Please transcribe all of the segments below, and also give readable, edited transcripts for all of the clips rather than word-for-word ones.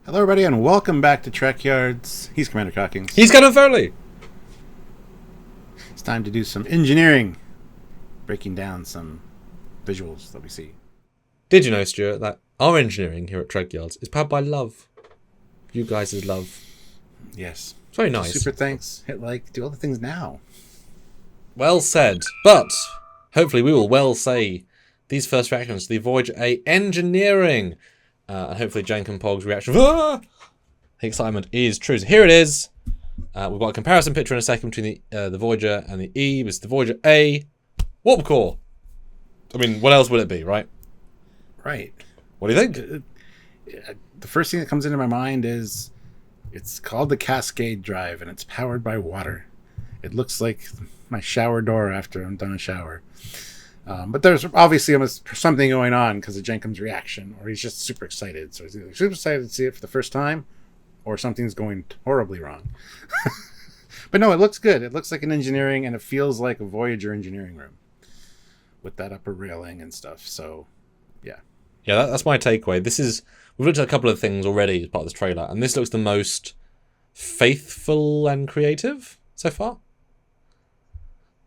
Hello, everybody, and welcome back to Trekyards. He's Commander Cockings. He's kind of Foley. It's time to do some engineering, breaking down some visuals that we see. Did you know, Stuart, that our engineering here at Trekyards is powered by love? You guys' love. Yes. It's very nice. Super thanks. Hit like, do all the things now. Well said. But hopefully we will well say these first reactions to the Voyager-A engineering. And hopefully Jank and Pog's reaction of excitement is true. So here it is. We've got a comparison picture in a second between the Voyager and the E. This is the Voyager-A warp core. I mean, what else would it be, right? Right. What do you think? The first thing that comes into my mind is it's called the Cascade Drive, and it's powered by water. It looks like my shower door after I'm done a shower. But there's obviously something going on because of Jenkins' reaction, or he's just super excited. So he's either super excited to see it for the first time, or something's going horribly wrong. But no, it looks good. It looks like an engineering, and it feels like a Voyager engineering room with that upper railing and stuff. So, yeah. Yeah, that's my takeaway. We've looked at a couple of things already as part of this trailer, and this looks the most faithful and creative so far.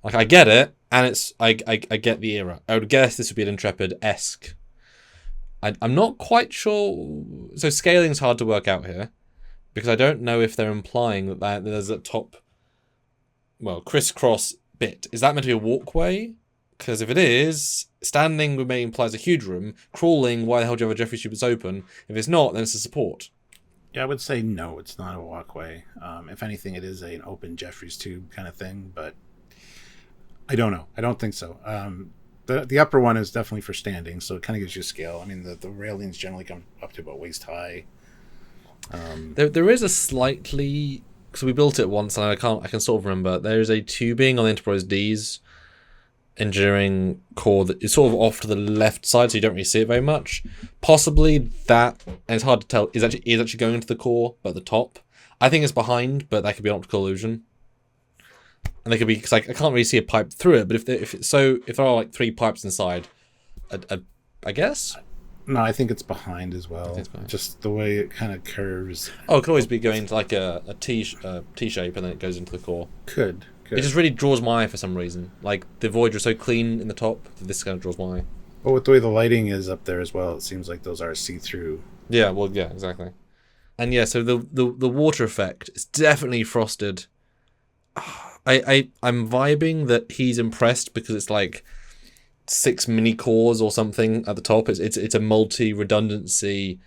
Like, I get it, and I get the era. I would guess this would be an Intrepid-esque. I'm not quite sure. So scaling's hard to work out here, because I don't know if they're implying that there's a top, crisscross bit. Is that meant to be a walkway? Because if it is, standing may implies a huge room. Crawling, why the hell do you have a Jeffrey tube that's open? If it's not, then it's a support. Yeah, I would say no, it's not a walkway. If anything, it is an open Jeffrey's tube kind of thing, but I don't know. I don't think so. The upper one is definitely for standing, so it kind of gives you scale. I mean, the railings generally come up to about waist high. There is a slightly, because we built it once, and I can sort of remember. There is a tubing on the Enterprise D's engineering core that is sort of off to the left side, so you don't really see it very much. Possibly that, and it's hard to tell, is actually going into the core, but at the top. I think it's behind, but that could be an optical illusion. And they could be, because I can't really see a pipe through it, but if there are like 3 pipes inside, I guess? No, I think it's behind as well. Behind. Just the way it kind of curves. Oh, it could always be going to like a T shape, and then it goes into the core. Could. It just really draws my eye for some reason. Like, the Voyager is so clean in the top, that this kind of draws my eye. Well, with the way the lighting is up there as well, it seems like those are see-through. Yeah, well, yeah, exactly. And yeah, so the water effect is definitely frosted. I'm vibing that he's impressed because it's like 6 mini cores or something at the top. It's a multi-redundancy,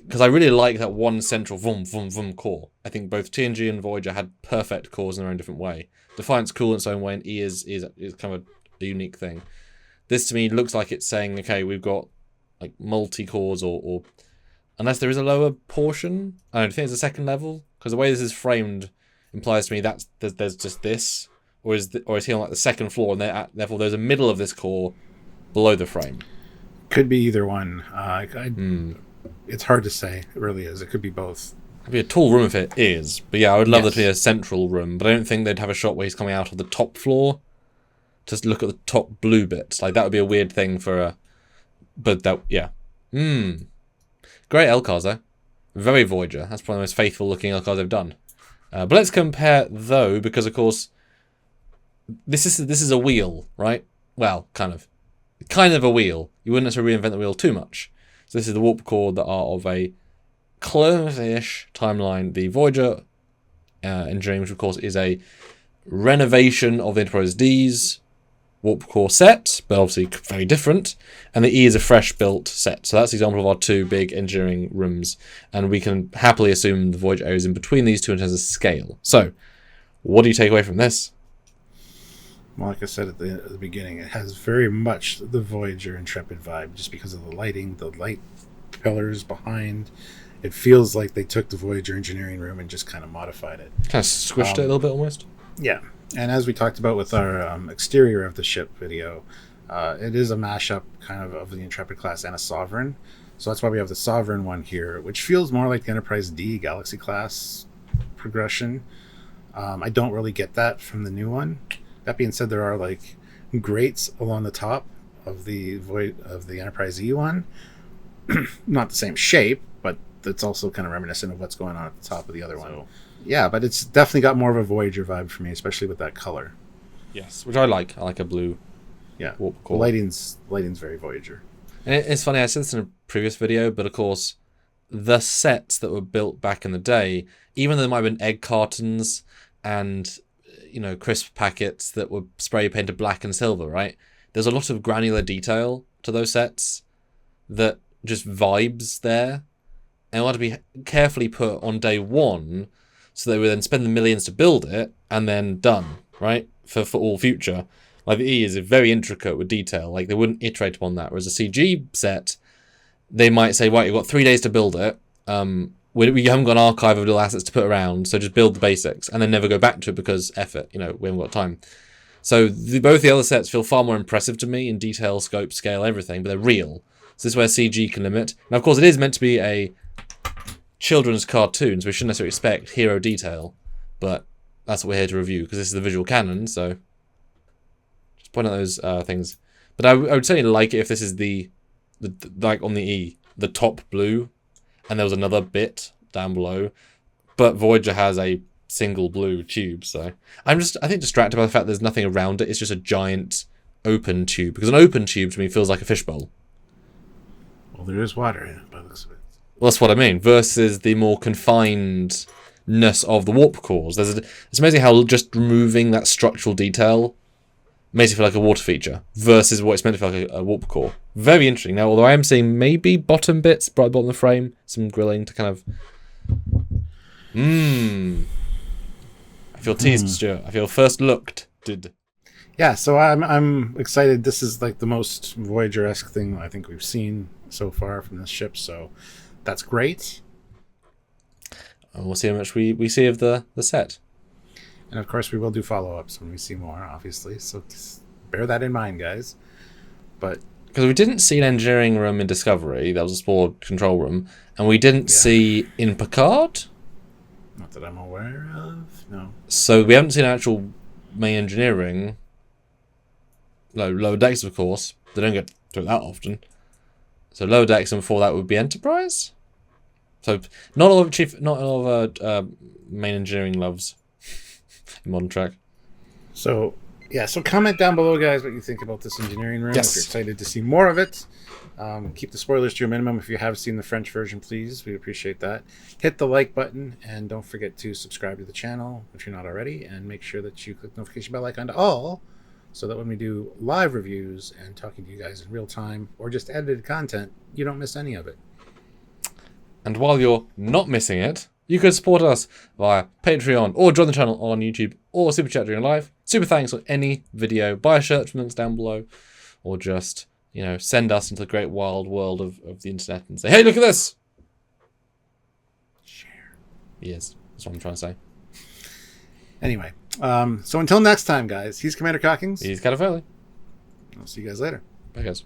because I really like that one central vroom vroom vroom core. I think both TNG and Voyager had perfect cores in their own different way. Defiant's cool in its own way, and E is kind of a unique thing. This to me looks like it's saying, okay, we've got like multi cores, or unless there is a lower portion. I don't think it's a second level, because the way this is framed implies to me that there's just this, or is he on like the second floor, and therefore there's a middle of this core below the frame. Could be either one. It's hard to say. It really is. It could be both. It'd be a tall room if it is, but yeah, I would love that to be a central room. But I don't think they'd have a shot where he's coming out of the top floor. Just look at the top blue bits. Like, that would be a weird thing for a. But that, yeah. Great LCARs though. Very Voyager. That's probably the most faithful looking LCARs they've done. But let's compare though, because of course, this is a wheel, right? Well, kind of a wheel. You wouldn't necessarily reinvent the wheel too much. So this is the warp core that are of a close-ish timeline. The Voyager engineering, which of course is a renovation of the Enterprise D's warp core set, but obviously very different. And the E is a fresh built set. So that's an example of our 2 big engineering rooms. And we can happily assume the Voyager-A is in between these 2 in terms of scale. So, what do you take away from this? Well, like I said at the beginning, it has very much the Voyager Intrepid vibe, just because of the lighting, the light pillars behind. It feels like they took the Voyager engineering room and just kind of modified it. Kind of squished it a little bit almost. Yeah. And as we talked about with our exterior of the ship video, it is a mashup kind of the Intrepid class and a Sovereign. So that's why we have the Sovereign one here, which feels more like the Enterprise D Galaxy class progression. I don't really get that from the new one. That being said, there are like grates along the top of the Enterprise E one. Not the same shape, but that's also kind of reminiscent of what's going on at the top of the other one. Yeah, but it's definitely got more of a Voyager vibe for me, especially with that color. Yes, which I like. I like a blue. Yeah, warp the core. lighting's very Voyager. And it's funny, I said this in a previous video, but of course, the sets that were built back in the day, even though there might have been egg cartons and, you know, crisp packets that were spray painted black and silver, right? There's a lot of granular detail to those sets that just vibes there. And it had to be carefully put on day one, so they would then spend the millions to build it and then done, right? For all future. Like the E is very intricate with detail. Like they wouldn't iterate upon that. Whereas a CG set, they might say, right, you've got 3 days to build it. We haven't got an archive of little assets to put around, so just build the basics and then never go back to it because effort, you know, we haven't got time. So both the other sets feel far more impressive to me in detail, scope, scale, everything, but they're real. So this is where CG can limit. Now, of course, it is meant to be a children's cartoon, so we shouldn't necessarily expect hero detail, but that's what we're here to review because this is the visual canon, so just point out those things. But I would certainly like it if this is the like on the E, the top blue, and there was another bit down below, but Voyager has a single blue tube, so I think distracted by the fact there's nothing around it. It's just a giant open tube, because an open tube to me feels like a fishbowl. Well, there is water in it by the looks of it. Well, that's what I mean, versus the more confinedness of the warp cores. It's amazing how just removing that structural detail makes it feel like a water feature versus what it's meant to feel like a warp core. Very interesting. Now, although I am seeing maybe bottom bits, right bottom of the frame, some grilling to kind of... I feel teased, Stuart. I feel first looked. Yeah, so I'm excited. This is like the most Voyager-esque thing I think we've seen so far from this ship, so that's great. And we'll see how much we see of the set. And of course, we will do follow-ups when we see more, obviously, so just bear that in mind, guys. But because we didn't see an engineering room in Discovery, that was a spore control room, and we didn't see in Picard. Not that I'm aware of, no. So we haven't seen actual main engineering. Lower decks, of course. They don't get to it that often. So lower decks, and before that would be Enterprise. So not all of main engineering loves in modern Trek. So yeah, so comment down below, guys, what you think about this engineering room. Yes. If you're excited to see more of it. Keep the spoilers to a minimum. If you have seen the French version, please. We appreciate that. Hit the like button, and don't forget to subscribe to the channel if you're not already, and make sure that you click the notification bell icon to all, so that when we do live reviews and talking to you guys in real time, or just edited content, you don't miss any of it. And while you're not missing it, you can support us via Patreon, or join the channel on YouTube, or Super Chat during live. Super thanks on any video. Buy a shirt from links down below, or just, you know, send us into the great wild world of the internet and say, hey, look at this! Share. Yes, that's what I'm trying to say. Anyway, so until next time, guys, he's Commander Cockings. He's kind of early. I'll see you guys later. Bye, guys.